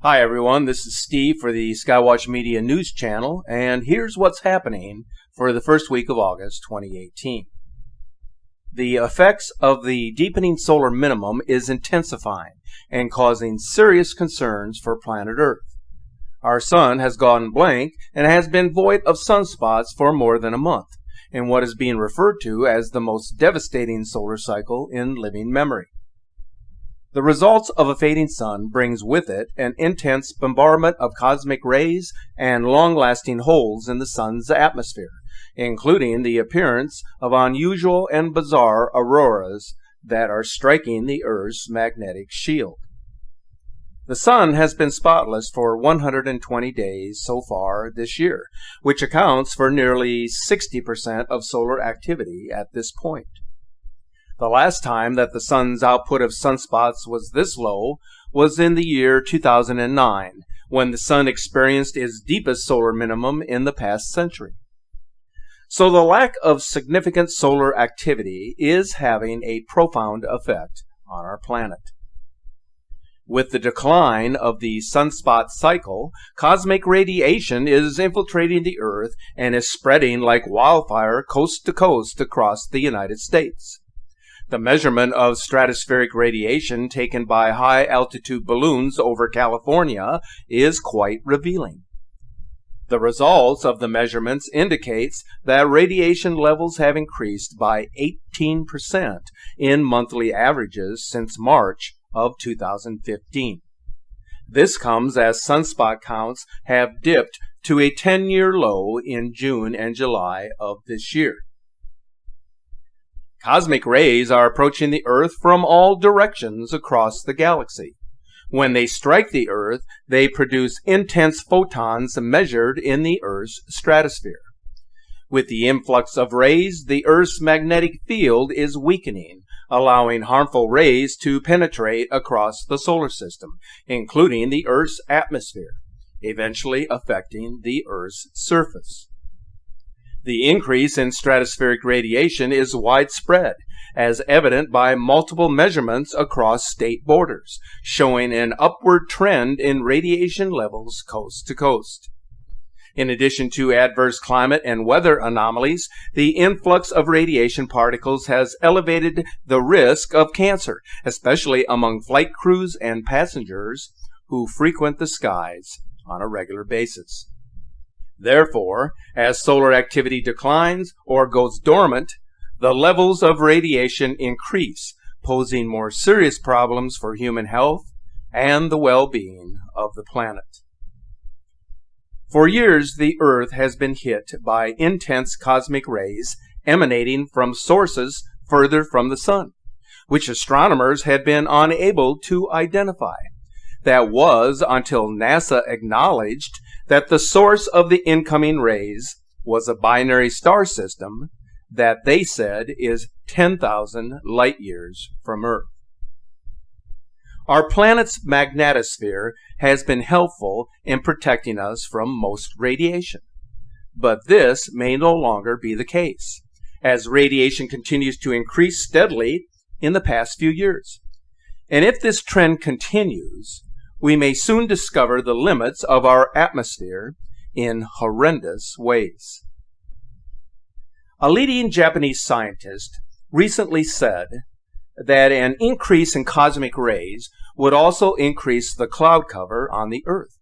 Hi everyone, this is Steve for the Skywatch Media News Channel, and here's what's happening for the first week of August 2018. The effects of the deepening solar minimum is intensifying and causing serious concerns for planet Earth. Our sun has gone blank and has been void of sunspots for more than a month, in what is being referred to as the most devastating solar cycle in living memory. The results of a fading sun brings with it an intense bombardment of cosmic rays and long-lasting holes in the sun's atmosphere, including the appearance of unusual and bizarre auroras that are striking the Earth's magnetic shield. The sun has been spotless for 120 days so far this year, which accounts for nearly 60% of solar activity at this point. The last time that the sun's output of sunspots was this low was in the year 2009, when the sun experienced its deepest solar minimum in the past century. So the lack of significant solar activity is having a profound effect on our planet. With the decline of the sunspot cycle, cosmic radiation is infiltrating the Earth and is spreading like wildfire coast to coast across the United States. The measurement of stratospheric radiation taken by high-altitude balloons over California is quite revealing. The results of the measurements indicates that radiation levels have increased by 18% in monthly averages since March of 2015. This comes as sunspot counts have dipped to a 10-year low in June and July of this year. Cosmic rays are approaching the Earth from all directions across the galaxy. When they strike the Earth, they produce intense photons measured in the Earth's stratosphere. With the influx of rays, the Earth's magnetic field is weakening, allowing harmful rays to penetrate across the solar system, including the Earth's atmosphere, eventually affecting the Earth's surface. The increase in stratospheric radiation is widespread, as evident by multiple measurements across state borders, showing an upward trend in radiation levels coast to coast. In addition to adverse climate and weather anomalies, the influx of radiation particles has elevated the risk of cancer, especially among flight crews and passengers who frequent the skies on a regular basis. Therefore, as solar activity declines or goes dormant, the levels of radiation increase, posing more serious problems for human health and the well-being of the planet. For years, the Earth has been hit by intense cosmic rays emanating from sources further from the sun, which astronomers had been unable to identify. That was until NASA acknowledged that the source of the incoming rays was a binary star system that they said is 10,000 light years from Earth. Our planet's magnetosphere has been helpful in protecting us from most radiation, but this may no longer be the case, as radiation continues to increase steadily in the past few years. And if this trend continues, we may soon discover the limits of our atmosphere in horrendous ways. A leading Japanese scientist recently said that an increase in cosmic rays would also increase the cloud cover on the Earth,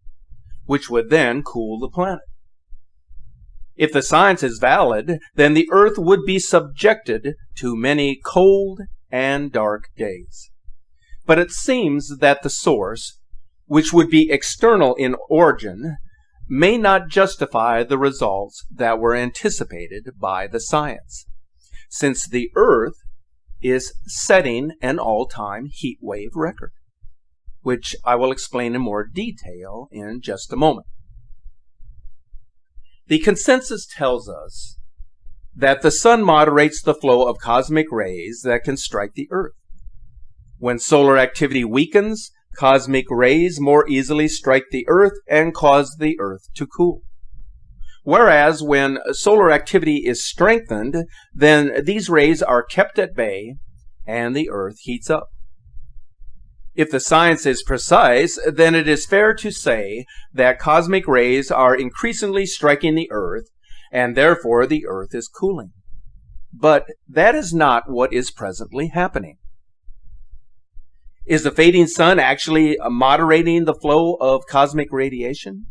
which would then cool the planet. If the science is valid, then the Earth would be subjected to many cold and dark days. But it seems that the source, which would be external in origin, may not justify the results that were anticipated by the science, since the Earth is setting an all-time heat wave record, which I will explain in more detail in just a moment. The consensus tells us that the sun moderates the flow of cosmic rays that can strike the Earth. When solar activity weakens, cosmic rays more easily strike the Earth and cause the Earth to cool. Whereas when solar activity is strengthened, then these rays are kept at bay and the Earth heats up. If the science is precise, then it is fair to say that cosmic rays are increasingly striking the Earth, and therefore the Earth is cooling. But that is not what is presently happening. Is the fading sun actually moderating the flow of cosmic radiation?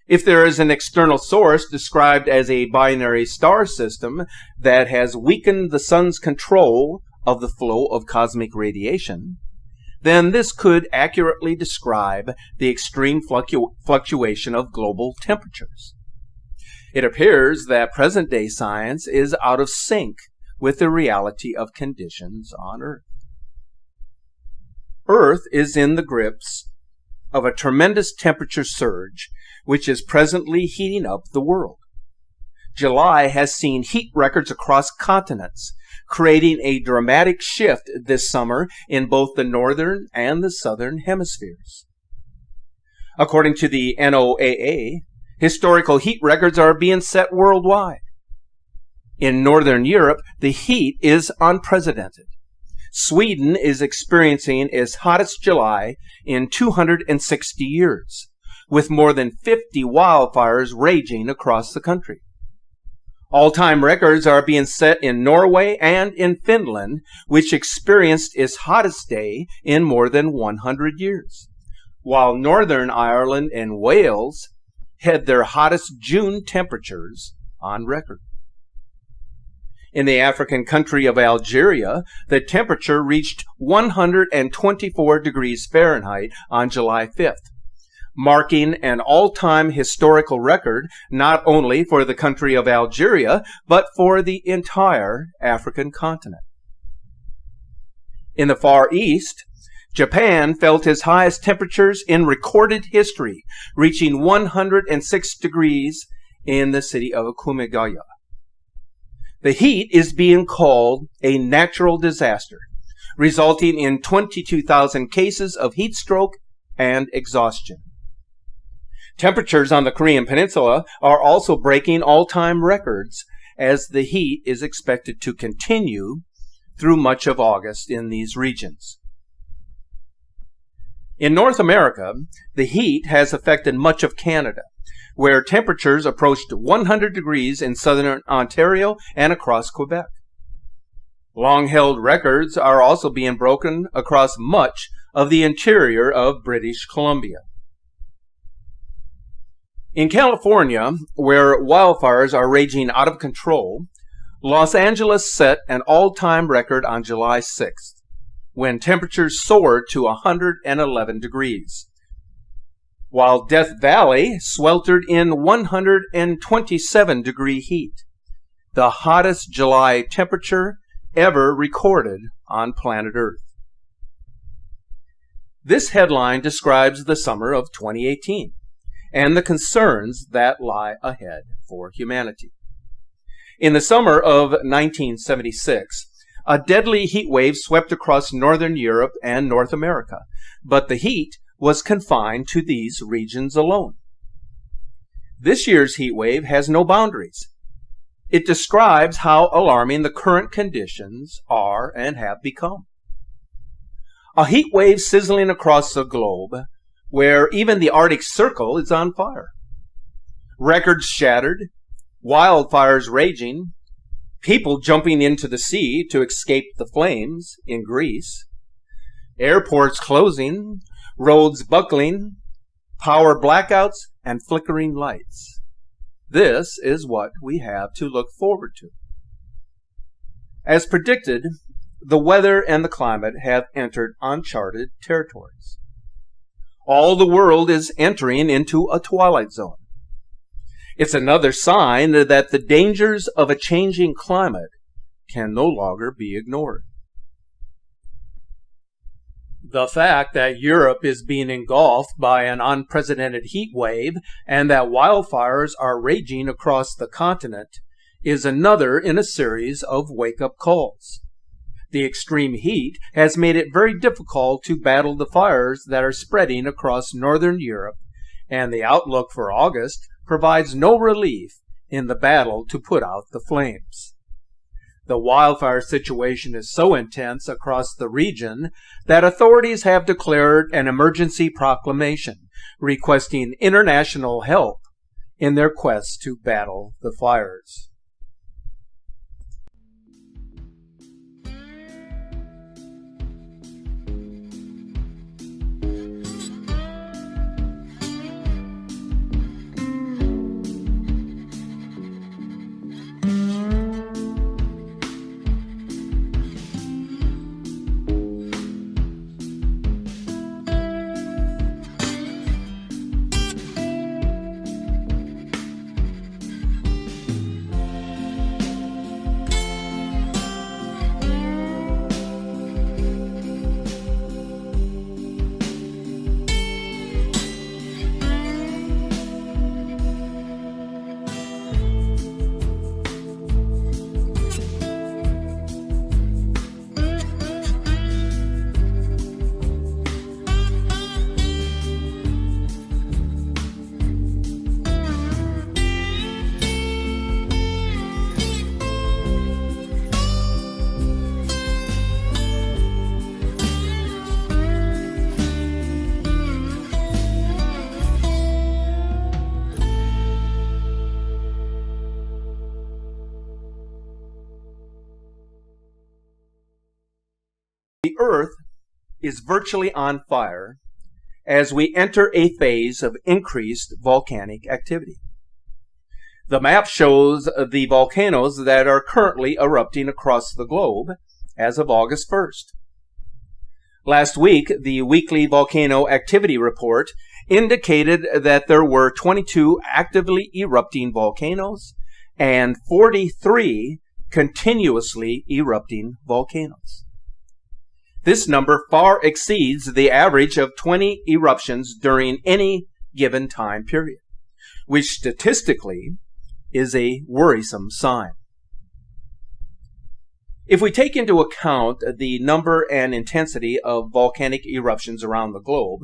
If there is an external source described as a binary star system that has weakened the sun's control of the flow of cosmic radiation, then this could accurately describe the extreme fluctuation of global temperatures. It appears that present-day science is out of sync with the reality of conditions on Earth. Earth is in the grips of a tremendous temperature surge, which is presently heating up the world. July has seen heat records across continents, creating a dramatic shift this summer in both the northern and the southern hemispheres. According to the NOAA, historical heat records are being set worldwide. In Northern Europe, the heat is unprecedented. Sweden is experiencing its hottest July in 260 years, with more than 50 wildfires raging across the country. All-time records are being set in Norway and in Finland, which experienced its hottest day in more than 100 years, while Northern Ireland and Wales had their hottest June temperatures on record. In the African country of Algeria, the temperature reached 124 degrees Fahrenheit on July 5th, marking an all-time historical record not only for the country of Algeria, but for the entire African continent. In the Far East, Japan felt its highest temperatures in recorded history, reaching 106 degrees in the city of Kumagaya. The heat is being called a natural disaster, resulting in 22,000 cases of heat stroke and exhaustion. Temperatures on the Korean Peninsula are also breaking all-time records as the heat is expected to continue through much of August in these regions. In North America, the heat has affected much of Canada, where temperatures approached 100 degrees in southern Ontario and across Quebec. Long-held records are also being broken across much of the interior of British Columbia. In California, where wildfires are raging out of control, Los Angeles set an all-time record on July 6th, when temperatures soared to 111 degrees, while Death Valley sweltered in 127-degree heat, the hottest July temperature ever recorded on planet Earth. This headline describes the summer of 2018 and the concerns that lie ahead for humanity. In the summer of 1976, a deadly heat wave swept across northern Europe and North America, but the heat was confined to these regions alone. This year's heat wave has no boundaries. It describes how alarming the current conditions are and have become. A heat wave sizzling across the globe, where even the Arctic Circle is on fire. Records shattered, wildfires raging, people jumping into the sea to escape the flames in Greece, airports closing, roads buckling, power blackouts, and flickering lights. This is what we have to look forward to. As predicted, the weather and the climate have entered uncharted territories. All the world is entering into a twilight zone. It's another sign that the dangers of a changing climate can no longer be ignored. The fact that Europe is being engulfed by an unprecedented heat wave and that wildfires are raging across the continent is another in a series of wake-up calls. The extreme heat has made it very difficult to battle the fires that are spreading across northern Europe, and the outlook for August provides no relief in the battle to put out the flames. The wildfire situation is so intense across the region that authorities have declared an emergency proclamation requesting international help in their quest to battle the fires. The Earth is virtually on fire as we enter a phase of increased volcanic activity. The map shows the volcanoes that are currently erupting across the globe as of August 1st. Last week, the weekly volcano activity report indicated that there were 22 actively erupting volcanoes and 43 continuously erupting volcanoes. This number far exceeds the average of 20 eruptions during any given time period, which statistically is a worrisome sign. If we take into account the number and intensity of volcanic eruptions around the globe,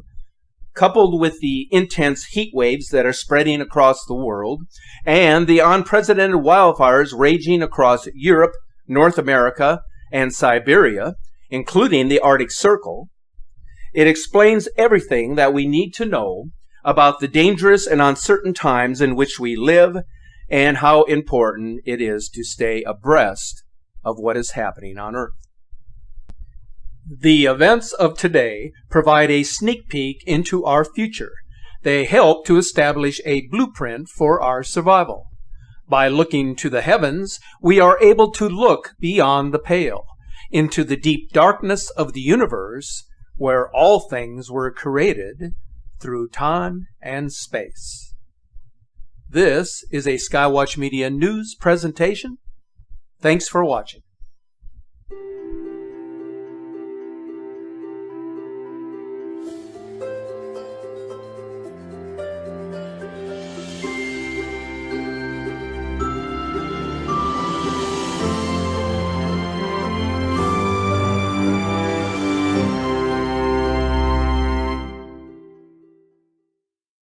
coupled with the intense heat waves that are spreading across the world, and the unprecedented wildfires raging across Europe, North America, and Siberia, including the Arctic Circle, it explains everything that we need to know about the dangerous and uncertain times in which we live and how important it is to stay abreast of what is happening on Earth. The events of today provide a sneak peek into our future. They help to establish a blueprint for our survival. By looking to the heavens, we are able to look beyond the pale, into the deep darkness of the universe, where all things were created through time and space. This is a Skywatch Media news presentation. Thanks for watching.